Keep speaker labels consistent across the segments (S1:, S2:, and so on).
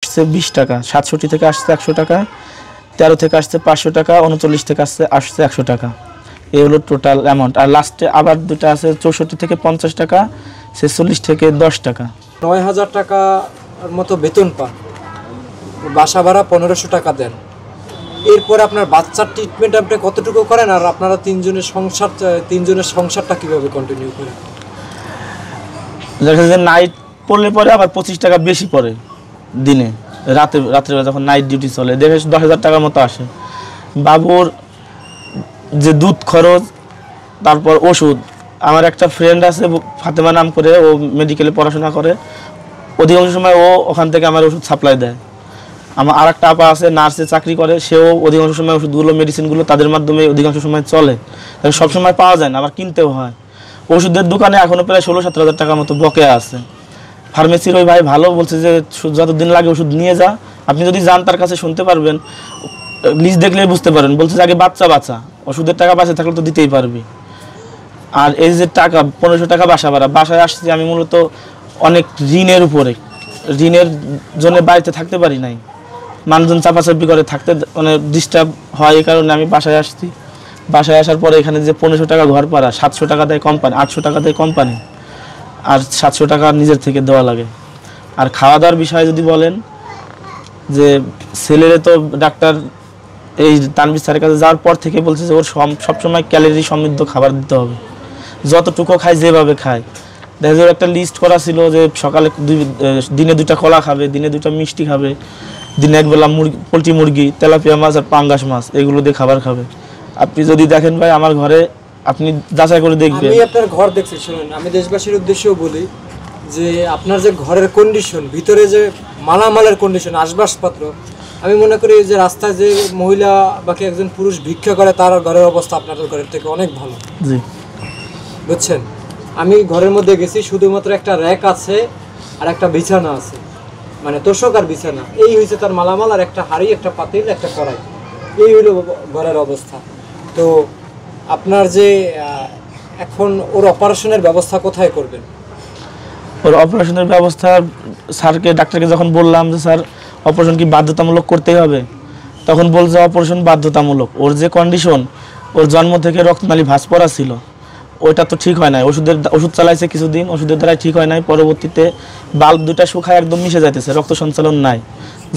S1: আসছে 20 টাকা, 67 থেকে আসছে 100 টাকা, 13 থেকে আসছে 500 টাকা, 39 থেকে আসছে 100 টাকা। এই হলো টোটাল অ্যামাউন্ট। আর লাস্টে আবার দুটো আছে 64 থেকে 50 টাকা, 46 থেকে 10 টাকা।
S2: 9000 টাকার মতো বেতন পান, বাসা ভাড়া 1500 টাকা দেন। এরপর আপনার বাচ্চার ট্রিটমেন্ট আপনি কতটুকু করেন, আর আপনারা তিনজনের সংসারটা কিভাবে কন্টিনিউ করেন?
S1: দেখা যায় নাইট পড়লে পরে আবার 25 টাকা বেশি পড়ে দিনে, রাত্রেবেলা যখন নাইট ডিউটি চলে দেখে 10,000 টাকার মতো আসে। বাবুর যে দুধ খরচ, তারপর ওষুধ। আমার একটা ফ্রেন্ড আছে ফাতেমা নাম করে, ও মেডিকেলে পড়াশোনা করে, অধিকাংশ সময় ও ওখান থেকে আমার ওষুধ সাপ্লাই দেয়। আমার আর একটা আপা আছে নার্সে চাকরি করে, সেও অধিকাংশ সময় ওষুধগুলো মেডিসিনগুলো তাদের মাধ্যমে অধিকাংশ সময় চলে, সব সময় পাওয়া যায় না, আবার কিনতেও হয়। ওষুধের দোকানে এখনও প্রায় 16-17 টাকার মতো বকেয়া আছে। ফার্মেসির ওই ভাই ভালো বলছে যে যতদিন লাগে ওষুধ নিয়ে যা, আপনি যদি যান তার কাছে শুনতে পারবেন, লিস্ট দেখলেই বুঝতে পারেন। বলছে যে আগে বাচ্চা ওষুধের টাকা বাঁচে থাকলে তো দিতেই পারবি। আর এই যে টাকা 1500 টাকা বাসা ভাড়া, বাসায় আসছি আমি মূলত অনেক ঋণের উপরে, ঋণের জন্য বাড়িতে থাকতে পারি নাই, মানুষজন চাপাচাপি করে থাকতে মানে ডিস্টার্ব হয়, এই কারণে আমি বাসায় আসছি। বাসায় আসার পরে এখানে যে 1500 টাকা ঘর ভাড়া, 700 টাকা দেয় কোম্পানি, 800 টাকা দেয় কোম্পানি, আর 700 টাকা নিজের থেকে দেওয়া লাগে। আর খাওয়া দাওয়ার বিষয়ে যদি বলেন, যে ছেলেরে তো ডাক্তার এই তানভীর স্যারের কাছে যাওয়ার পর থেকে বলছে যে ওর সবসময় ক্যালোরি সমৃদ্ধ খাবার দিতে হবে, যতটুকু খায় যেভাবে খায়। দেখা যায় একটা লিস্ট করা ছিল যে সকালে দিনে 2টা কলা খাবে, দিনে 2টা মিষ্টি খাবে, দিনে একবেলা পোলট্রি মুরগি, তেলাপিয়া মাছ আর পাঙ্গাস মাছ, এগুলো দিয়ে খাবার খাবে। আপনি যদি দেখেন ভাই আমার ঘরে, আপনি যাচাই করে দেখবেন।
S2: আমি আপনার ঘর দেখছি, শুনুন আমি দেশবাসীর উদ্দেশ্যেও বলি যে আপনার যে ঘরের কন্ডিশন, ভিতরে যে মালামালের কন্ডিশন, আসবাবপত্র, আমি মনে করি যে রাস্তায় যে মহিলা বাকি একজন পুরুষ ভিক্ষা করে তার ঘরের অবস্থা আপনাদের ঘরের থেকে অনেক ভালো।
S1: জি,
S2: বুঝছেন? আমি ঘরের মধ্যে গেছি, শুধুমাত্র একটা র্যাক আছে আর একটা বিছানা আছে, মানে তোষক আর বিছানা, এই হয়েছে তার মালামাল, আর একটা হাঁড়ি, একটা পাতিল, একটা কড়াই, এই হইল ঘরের অবস্থা। তো আপনার যে এখন ওর অপারেশনের ব্যবস্থা কোথায় করবেন?
S1: ওর অপারেশনের ব্যবস্থা স্যারকে, ডাক্তারকে যখন বললাম যে স্যার অপারেশন কি বাধ্যতামূলক করতেই হবে, তখন বলছে অপারেশন বাধ্যতামূলক। ওর যে কন্ডিশন, ওর জন্ম থেকে রক্তনালী ভাঁজ পড়া ছিল, ওইটা তো ঠিক হয় নাই। ওষুধ চালাইছে কিছুদিন, ওষুধের দ্বারাই ঠিক হয় নাই। পরবর্তীতে বাল্ব 2টা শুকায় একদম মিশে যাইতেছে, রক্ত সঞ্চালন নাই,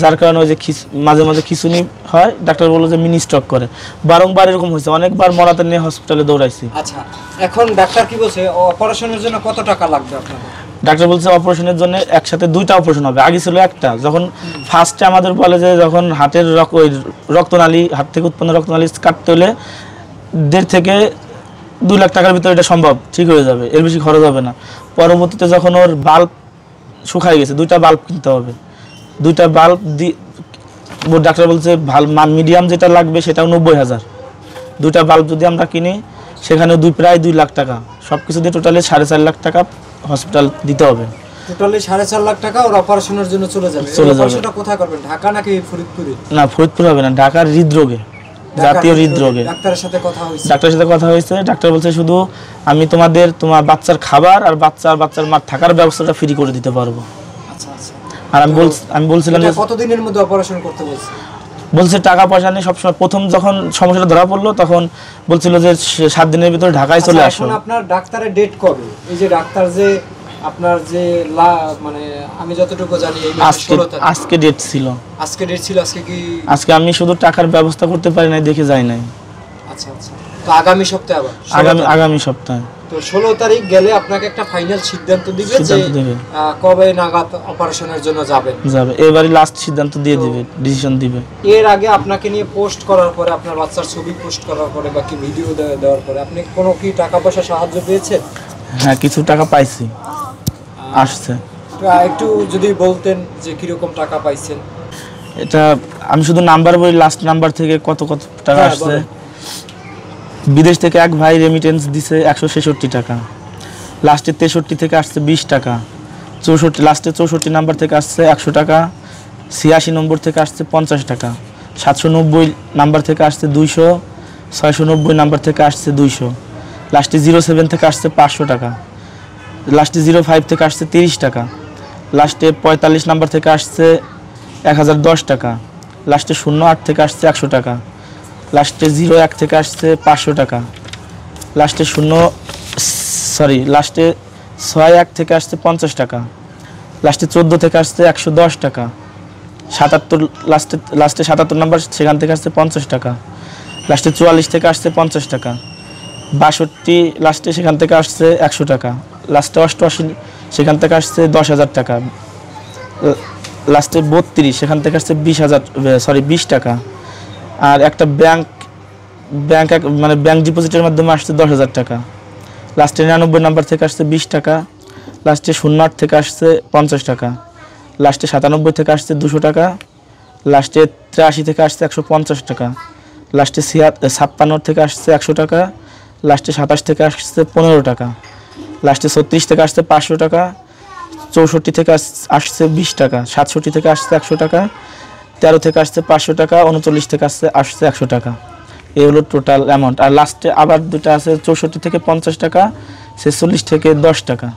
S1: যার কারণে ওই যে মাঝে মাঝে খিঁচুনি হয়। ডাক্তার বললো যে মিনি স্ট্রোক করে, বারংবার এরকম হয়েছে, অনেকবার মরাতে নিয়ে হসপিটালে দৌড়াইছি।
S2: আচ্ছা, এখন ডাক্তার কি বলছে অপারেশনের জন্য কত টাকা লাগবে আপনার?
S1: ডাক্তার বলছে অপারেশনের জন্য একসাথে 2টা অপারেশন হবে, আগে ছিল একটা। যখন ফার্স্টে আমাদের বলে যে যখন হাতের রক্তনালী, হাত থেকে উৎপন্ন রক্তনালী কাটতে হলে 1.5 থেকে 2 লাখ টাকার ভিতরে এটা সম্ভব, ঠিক হয়ে যাবে, এর বেশি খরচ হবে না। পরবর্তীতে যখন ওর বাল্ব শুকায় গেছে, 2টা বাল্ব কিনতে হবে, 2টা বাল্ব ডাক্তার বলছে মিডিয়াম যেটা লাগবে সেটাও 90,000। 2টা বাল্ব যদি আমরা কিনি সেখানে প্রায় 2 লাখ টাকা, সব কিছু দিয়ে টোটালি 4.5 লাখ টাকা হসপিটাল দিতে হবে।
S2: টোটালি 4.5 লাখ টাকা ওর অপারেশনের জন্য চলে যাবে। অপারেশনটা কোথায় করবেন, ঢাকা নাকি ফরিদপুরে?
S1: না, ফরিদপুর হবে না, ঢাকার হৃদরোগে, জাতীয় হৃদরোগে।
S2: ডাক্তারের সাথে কথা
S1: হয়েছে, ডাক্তার বলছে শুধু আমি তোমার বাচ্চার খাবার আর বাচ্চার মার থাকার ব্যবস্থাটা ফ্রি করে দিতে পারবো।
S2: আচ্ছা আচ্ছা।
S1: আর আমি বলছিলাম যে
S2: কতদিনের মধ্যে অপারেশন করতে
S1: বলছে টাকা পয়সা নেই সবসময়। প্রথম যখন সমস্যাটা ধরা পড়লো তখন বলছিল যে 7 দিনের ভিতরে ঢাকায় চলে আসো।
S2: আপনার ডাক্তারের ডেট কবে? এই যে ডাক্তার যে আপনার যে মানে আমি যতটুকু জানি
S1: আজকে ডেট ছিল।
S2: আজকে কি?
S1: আজকে আমি শুধু টাকার ব্যবস্থা করতে পারি নাই, দেখে যাই নাই।
S2: আচ্ছা আচ্ছা। তো আগামী সপ্তাহে আবার
S1: আগামী সপ্তাহে
S2: তো 16 তারিখ গেলে আপনাকে একটা ফাইনাল সিদ্ধান্ত দিবে যে কবে নাগাদ অপারেশনের জন্য যাবে।
S1: এবারে লাস্ট সিদ্ধান্ত দিয়ে দিবে, ডিসিশন দিবে।
S2: এর আগে আপনাকে নিয়ে পোস্ট করার পরে, আপনার বাচ্চার ছবি পোস্ট করার পরে বা কি ভিডিও দেওয়ার পরে আপনি কোনো কি টাকা পয়সা সাহায্য পেয়েছেন?
S1: হ্যাঁ, কিছু টাকা পাইছি, আসছে।
S2: একটু যদি বলতেন যে কিরকম টাকা পাইছেন।
S1: এটা আমি শুধু নাম্বার বলি, লাস্ট নাম্বার থেকে কত টাকা আসছে। বিদেশ থেকে এক ভাই রেমিটেন্স দিছে 166 টাকা, লাস্টে 63 থেকে আসছে 20 টাকা, 64 নাম্বার থেকে আসছে 100 টাকা, 86 নম্বর থেকে আসছে 50 টাকা, 790 নাম্বার থেকে আসছে 200, 690 নাম্বার থেকে আসছে 200, লাস্টে 07 থেকে আসছে 500 টাকা, লাস্টে 05 থেকে আসছে 30 টাকা, লাস্টে 45 নাম্বার থেকে আসছে 1010 টাকা। লাস্টে 08 থেকে আসছে 100 টাকা। লাস্টে 01 থেকে আসছে 500 টাকা। লাস্টে 61 থেকে আসছে 50 টাকা। লাস্টে 14 থেকে আসছে 110 টাকা। 77 লাস্টে 77 নাম্বার, সেখান থেকে আসছে 50 টাকা। লাস্টে 44 থেকে আসছে 50 টাকা। 62 লাস্টে, সেখান থেকে আসছে 100 টাকা। লাস্টে 88 সেখান থেকে আসছে 10,000 টাকা। লাস্টে 32 সেখান থেকে আসছে 20 টাকা। আর একটা ব্যাংক ডিপোজিটের মাধ্যমে আসছে 10,000 টাকা। লাস্টে 99 নাম্বার থেকে আসছে 20 টাকা। লাস্টে 08 থেকে আসছে 50 টাকা। লাস্টে 97 থেকে আসছে 200 টাকা। লাস্টে 83 থেকে আসছে 150 টাকা। লাস্টে 56 থেকে আসছে 100 টাকা। লাস্টে 27 থেকে আসছে 15 টাকা। লাস্টে 36 থেকে আসছে 500 টাকা। 64 থেকে আসছে 20 টাকা। 67 থেকে আসছে 100 টাকা। 13 থেকে আসছে 500 টাকা। 39 থেকে আসছে 100 টাকা। এই হলো টোটাল অ্যামাউন্ট। আর লাস্টে আবার দুটো আছে 64 থেকে 50 টাকা, 46 থেকে 10 টাকা।